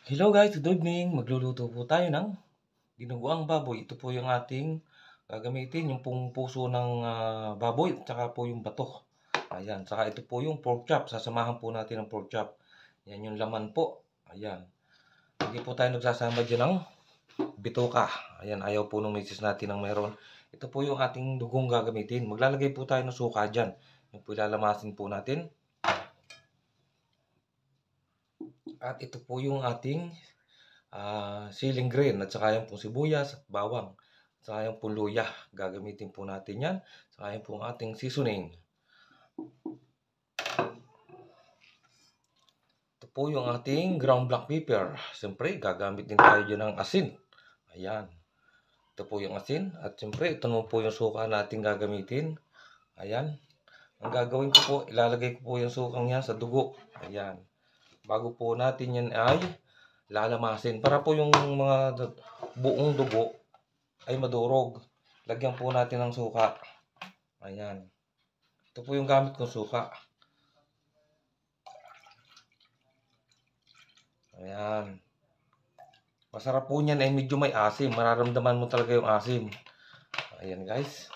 Hello guys, good evening. Magluluto po tayo ng dinuguang baboy. Ito po yung ating gagamitin, yung pong puso ng baboy at saka po yung bato. Ayan, saka ito po yung pork chop. Sasamahan po natin ng pork chop. Yan yung laman po. Ayan. Hindi po tayo nagsasama dyan ng bitoka. Ayan, ayaw po ng misis natin ng mayroon. Ito po yung ating dugong gagamitin. Maglalagay po tayo ng suka dyan. Yung po ilalamasin po natin. At ito po yung ating siling green at saka yung pong sibuyas at bawang. At saka yung pong luya. Gagamitin po natin yan. At saka yung pong ating seasoning. Ito po yung ating ground black pepper. Siyempre, gagamit din tayo dyan ng asin. Ayan. Ito po yung asin. At siyempre, ito naman po yung suka natin gagamitin. Ayan. Ang gagawin ko po, ilalagay ko po yung sukang yan sa dugo. Ayan. Bago po natin yan ay lalamasin. Para po yung mga buong dugo ay madurog. Lagyan po natin ng suka. Ayan. Ito po yung gamit kong suka. Ayan. Masarap po niyan ay medyo may asim. Mararamdaman mo talaga yung asim. Ayan guys.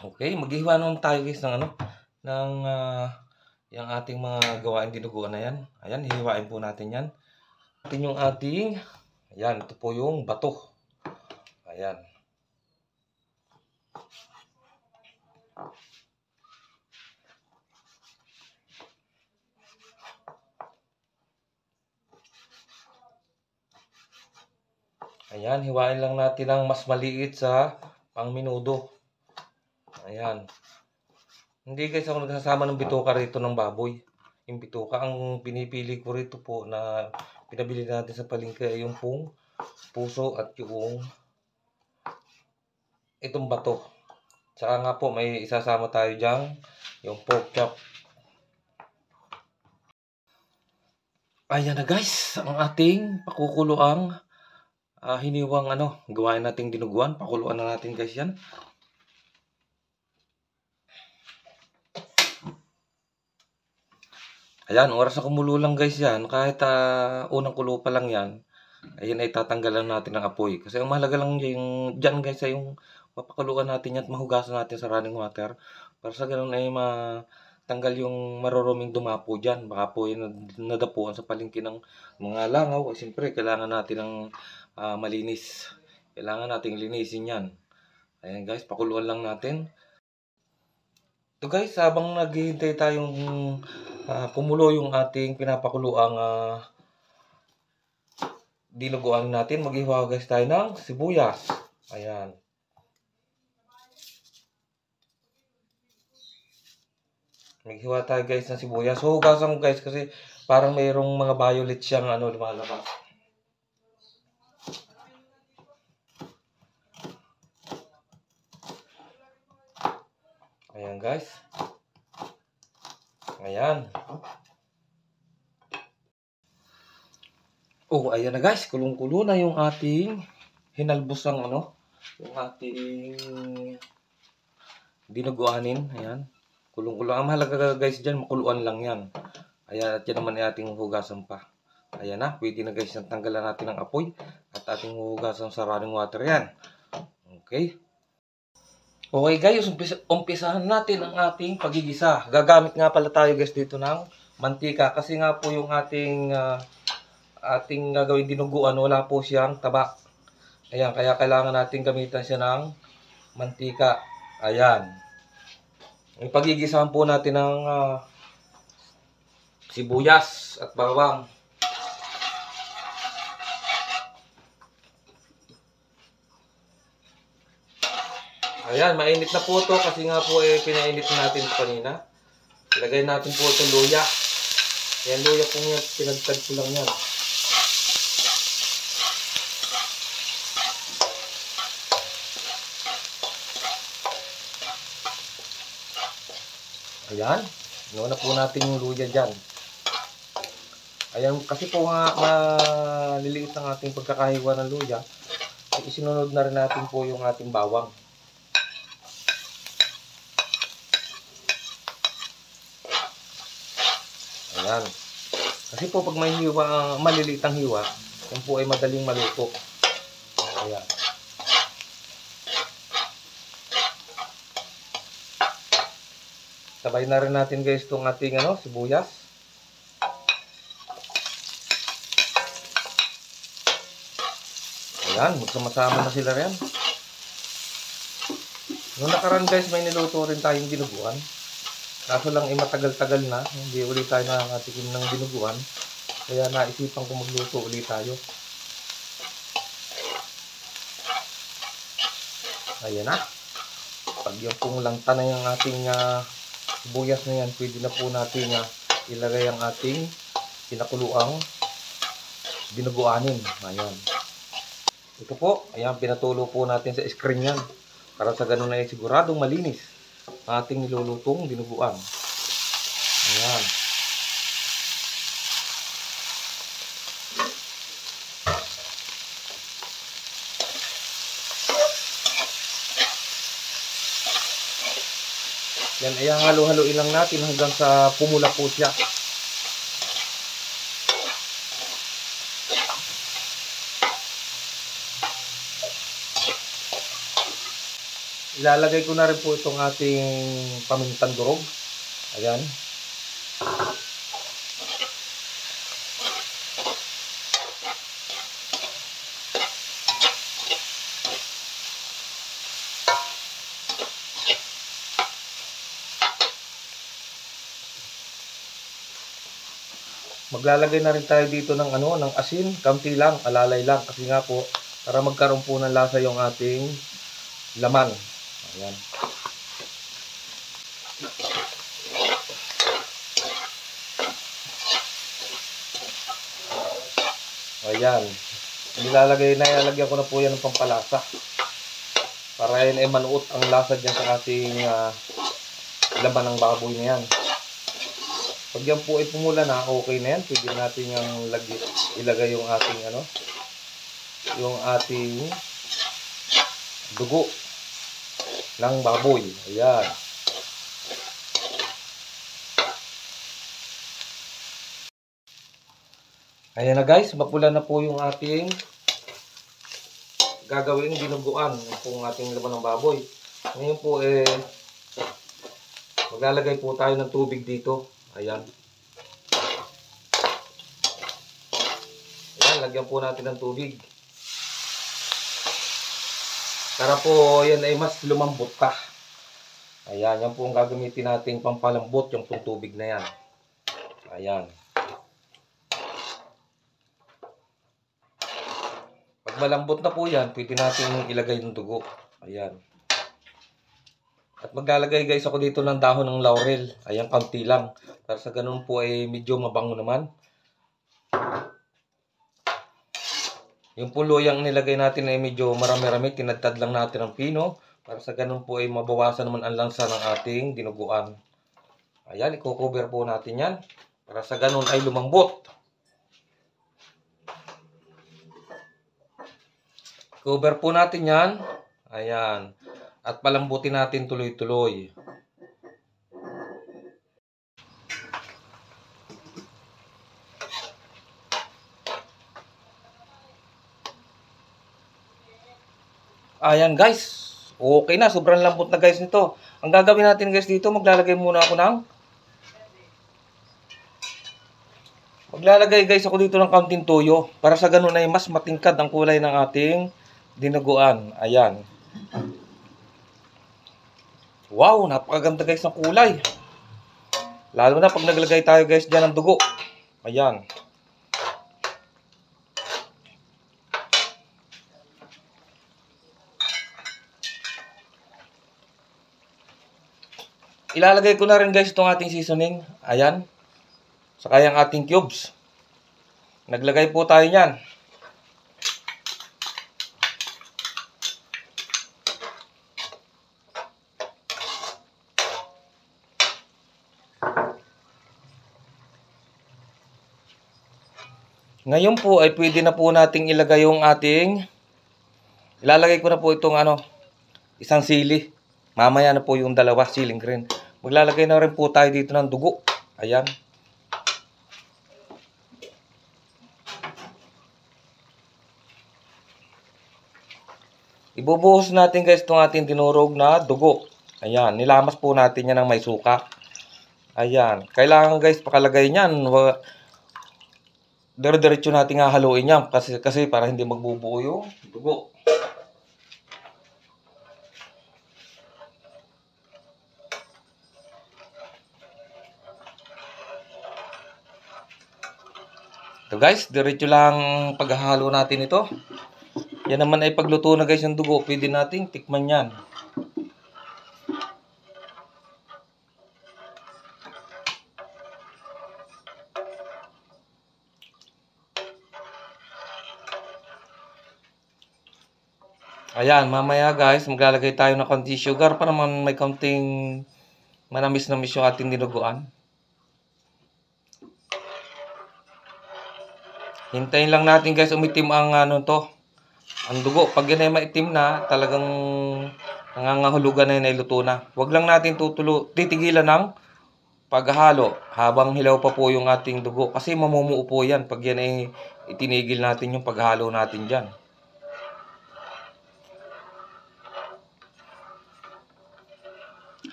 Okay, maghihiwa naman tayo guys ng yung ating mga gawain dinuguan na yan. Ayan, hihiwain po natin yan. Atin yung ating, ayan, ito po yung bato. Ayan. Ayan, hiwain lang natin ang mas maliit sa pangminudo. Ayan. Hindi guys ako nagsasama ng bituka rito ng baboy. Yung bituka, ang pinipili ko rito po na pinabili natin sa palengke ay yung pong puso at yung itong bato. Saka nga po may isasama tayo dyan, yung pork chop. Ayan na guys, ang ating pakukuluang hiniwang gawain nating dinuguan. Pakuluan na natin guys yan. Ayan, oras na kumulo lang guys yan. Kahit unang kulo pa lang yan, ayan ay tatanggalan natin ng apoy. Kasi ang mahalaga lang yung dyan guys ay yung mapakuluan natin yan at mahugasan natin sa running water. Para sa ganun ay matanggal yung maruruming dumapo dyan. Baka po yung nadapuan sa palengke ng mga langaw. Siyempre, kailangan natin ng malinis. Kailangan nating linisin yan. Ayan guys, pakuluan lang natin. So guys, habang naghihintay tayong kumulo yung ating pinapakuluang dinuguan natin, maghihiwa guys tayo ng sibuyas. Ayan. Maghihiwa tayo guys ng sibuyas. So, hugasan ko guys kasi parang mayroong mga violet siyang lumalabas. Ayan guys. Ayan. Oh, ayan na guys. Kulong-kulo na yung ating hinalbusang yung ating dinuguanin. Ayan. Kulong-kulo. Ang mahalaga guys dyan, makuluan lang yan. Ayan, at yan naman ay ating hugasan pa. Ayan na, pwede na guys, tanggalan natin ng apoy at ating hugasan sa running water yan. Okay. Okay guys, umpisahan natin ang ating pagigisa. Gagamit nga pala tayo guys dito ng mantika kasi nga po yung ating gagawin dinuguan, wala po siyang taba. Ayan, kaya kailangan natin gamitan siya ng mantika. Ayan. Ipagigisahan po natin ng sibuyas at bawang. Ayan, mainit na po ito kasi nga po pinainit natin ito kanina. Ilagay natin po itong luya. Yan, luya po yan, pinagtag ko lang yan. Ayan, inuuna po natin yung luya dyan. Ayan, kasi po nga maliliit ang ating pagkakahiwa ng luya, isinunod na rin natin po yung ating bawang. Ayan. Kasi po pag may hiwa, maliliit ang hiwa, yan po ay madaling maluto. Ayan. Sabay na rin natin guys itong ating sibuyas. Ayan, magsama-sama na sila rin. Noong nakaraan guys, may niluto rin tayong dinuguan. Kaso lang matagal-tagal na, hindi ulit tayo nakakatikim ng dinuguan. Kaya naisipan ko magluto ulit tayo. Ayan na. Pag yung pong langta na yung ating sibuyas na yan, pwede na po natin ilagay ang ating pinakuluang dinuguanin. Ayan. Ito po, ayan, pinatulo po natin sa screen yan. Para sa ganun ay siguradong malinis ang ating nilulutong dinuguan. Ayan. Yan, ayan, halo-haloin lang natin hanggang sa pumula po siya. Ilalagay ko na rin po itong ating pamintang durog. Ayan. Maglalagay na rin tayo dito ng ng asin, kaunti lang, alalay lang kasi nga po para magkaroon po ng lasa yung ating laman. Ayan. Ayan. Nilalagyan ko na po yan ng pampalasa. Para yan ay manuot ang lasa dyan sa ating laman ng baboy na yan. Pag yan po ay pumula na, okay na yan. Pwede natin yung ilagay yung ating yung ating dugo ng baboy. Ayan. Ayan na guys, mapula na po yung ating gagawin dinuguan ng ating laman ng baboy. Ngayon po maglalagay po tayo ng tubig dito. Ayan. Ayan, lagyan po natin ng tubig. Para po yan ay mas lumambot pa. Ayan, yan po ang gagamitin natin pampalambot, yung pong tubig na yan. Ayan. Pag malambot na po yan, pwede natin ilagay yung dugo. Ayan. At maglalagay guys ako dito ng dahon ng laurel. Ayan, kaunti lang. Para sa ganun po ay medyo mabango naman. Yung puluyang nilagay natin ay medyo marami-rami. Tinadtad lang natin ang pino. Para sa ganun po ay mabawasan naman ang lansa ng ating dinuguan. Ayan, i-cover po natin yan. Para sa ganun ay lumambot. Cover po natin yan. Ayan. At palambutin natin tuloy-tuloy. Ayan guys. Okay na. Sobrang lambot na guys nito. Ang gagawin natin guys dito, maglalagay guys ako dito ng kaunting toyo. Para sa ganun ay mas matingkad ang kulay ng ating dinuguan. Ayan. Wow, napakaganda guys ng kulay. Lalo na pag naglagay tayo guys dyan ng dugo. Ayan. Ilalagay ko na rin guys itong ating seasoning. Ayan. Saka yung ating cubes. Naglagay po tayo niyan. Ngayon po ay pwede na po nating ilagay yung ilalagay ko na po itong isang sili. Mamaya na po yung dalawa siling green. Maglalagay na rin po tayo dito ng dugo. Ayan. Ibubuhos natin guys itong ating dinurog na dugo. Ayan, nilamas po natin yan ng may suka. Ayan, kailangan guys pakalagay niyan. Dire-diretso natin haluin yan kasi para hindi magbubuo yung dugo. So guys, diretso lang paghahalo natin ito. Yan naman ay pagluto na guys yung dugo, pwede nating tikman yan. Ayan, mamaya guys, maglalagay tayo ng konti sugar para man may kaunting manamis-namis yung ating dinuguan. Hintayin lang natin guys umitim ang ang dugo. Pag yan ay maitim na, talagang nangangahulugan na yun ay luto na. Huwag lang natin titigilan ng paghahalo habang hilaw pa po yung ating dugo. Kasi mamumuo po yan pag yan ay itinigil natin yung paghahalo natin dyan.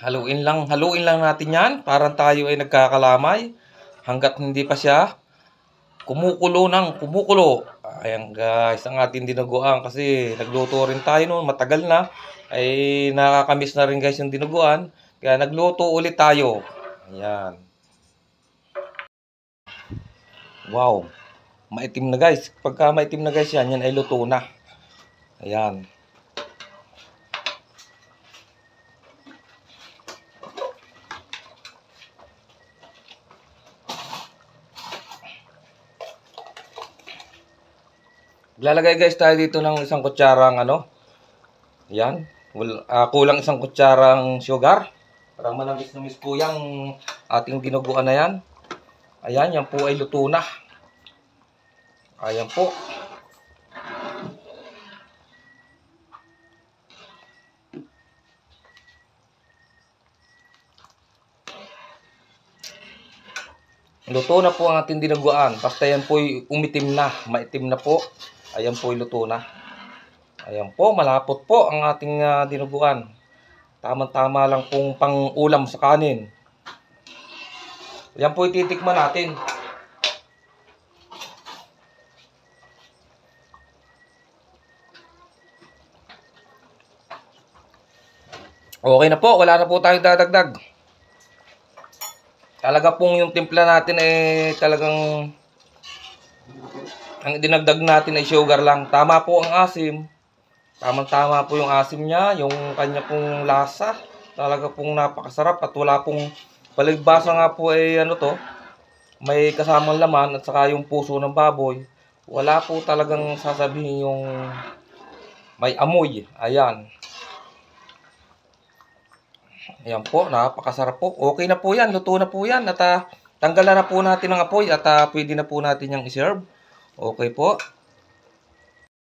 Haluin lang natin yan. Parang tayo ay nagkakalamay hanggat hindi pa siya kumukulo. Ayan guys, ang ating dinuguan kasi nagluto rin tayo noon, matagal na. Ay nakakamiss na rin guys yung dinuguan. Kaya nagluto ulit tayo. Ayan. Wow. Maitim na guys. Pagka maitim na guys yan ay luto na. Ayan. Lalagay guys tayo dito ng isang kutsarang Yan. Kulang isang kutsarang sugar. Para manamis-namis po yung ating dinuguan na yan. Ayan, yan po ay luto na. Ayan po. Luto na po ang ating dinuguan. Basta yan po ay umitim na, maitim na po. Ayan po ay luto na. Ayan po, malapot po ang ating dinuguan. Tama-tama lang pong pang-ulam sa kanin. Ayan po ititikman natin. Okay na po, wala na po tayong dadagdag. Talaga pong yung timpla natin ay talagang ang dinagdag natin ay sugar lang. Tama po ang asim. Tamang-tama po yung asim niya, yung kanya pong lasa. Talaga pong napakasarap at wala pong paligbasa nga po ay may kasamang laman at saka yung puso ng baboy. Wala po talagang sasabihin yung may amoy. Ayan. Ayan po, napakasarap po. Okay na po yan, luto na po yan. At tanggalan na po natin ang apoy at pwede na po natin yung iserve. Okay po.